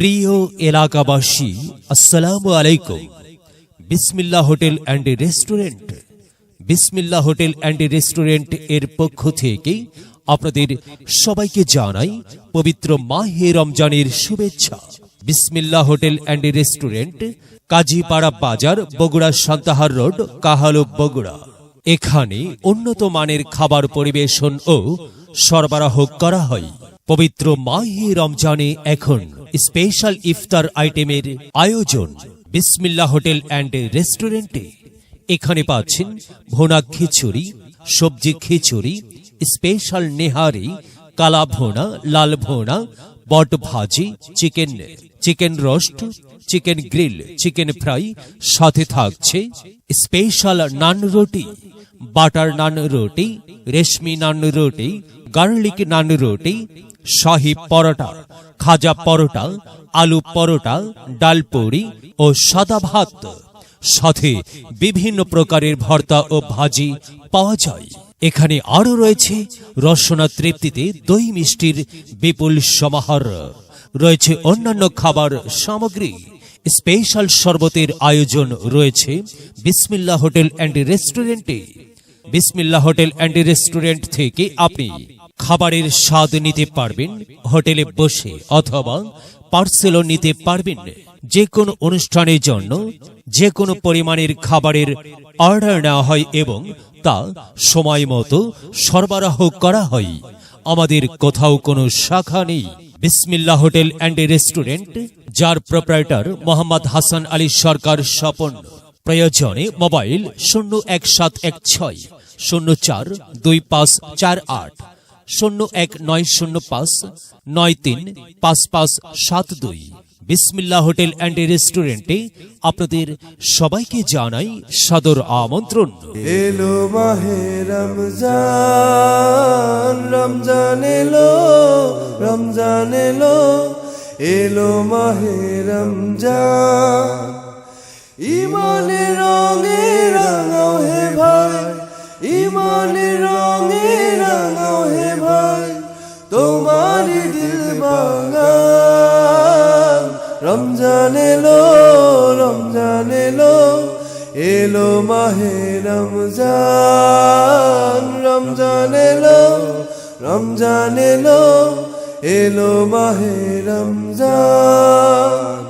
প্রিয় এলাকাবাসী, আসসালামু আলাইকুম। বিসমিল্লাহ হোটেল অ্যান্ড রেস্টুরেন্ট, বিসমিল্লাহ হোটেল অ্যান্ড রেস্টুরেন্ট এর পক্ষ থেকে আপনাদের সবাইকে জানাই পবিত্র মাহে রমজানের শুভেচ্ছা। বিসমিল্লাহ হোটেল অ্যান্ড রেস্টুরেন্ট, কাজীপাড়া বাজার, বগুড়া সান্তাহার রোড, কাহালু, বগুড়া। এখানে উন্নত মানের খাবার পরিবেশন ও সরবরাহ করা হয়। পবিত্র মাহে রমজানে এখন স্পেশাল ইফতার আইটেমের আয়োজন বিসমিল্লাহ হোটেল অ্যান্ড রেস্টুরেন্টে। এখানে পাচ্ছেন ভুনা খিচুড়ি, সবজি খিচুড়ি, স্পেশাল নেহারি, কালা ভুনা, লাল ভুনা, বট ভাজি, chicken roast, chicken grill, chicken fry, সাথে থাকছে স্পেশাল নান রুটি, বাটার নান রুটি, রেশমি নান রুটি, গার্লিক নান রুটি, শাহী পরোটা, খাজা পরোটা, আলু পরোটা, ডাল পুরি ও সাদা ভাত। সাথে বিভিন্ন প্রকারের ভর্তা ও ভাজি পাওয়া যায়। এখানে আরো রয়েছে রসনা তৃপ্তিতে দই মিষ্টির বিপুল সমাহার, রয়েছে অন্যান্য খাবার সামগ্রী। স্পেশাল শরবতের আয়োজন রয়েছে বিসমিল্লাহ হোটেল অ্যান্ড রেস্টুরেন্টে। বিসমিল্লাহ হোটেল অ্যান্ড রেস্টুরেন্ট থেকে আপনি খাবারের স্বাদ নিতে পারবেন হোটেলে বসে, অথবা পার্সেলও নিতে পারবেন। যে কোনো অনুষ্ঠানের জন্য যে কোনো পরিমাণের খাবারের অর্ডার নেওয়া হয় এবং তা সময় মতো সরবরাহ করা হয়। আমাদের কোথাও কোনো শাখা নেই। বিসমিল্লাহ হোটেল অ্যান্ড রেস্টুরেন্ট, যার প্রোপ্রাইটার মোহাম্মদ হাসান আলী সরকার স্বপন। প্রয়োজনে মোবাইল 01716 042548, 01905 935572। বিসমিল্লাহ হোটেল অ্যান্ড রেস্টুরেন্টে আপনাদের সবাইকে জানাই সাদর আমন্ত্রণ। এলো মাহে রমজান, রমজান এলো, রমজান এলো, এলো মাহে রমজান। ইমানের রঙে রাঙাও হে ভাই, ইমানের রঙে রাঙাও হে ভাই, তোমারই দিল বাগান। রমজান এলো, রমজান এলো, এলো মাহে রমজান, রমজান এলো, রমজান এলো, এলো মাহে রমজান।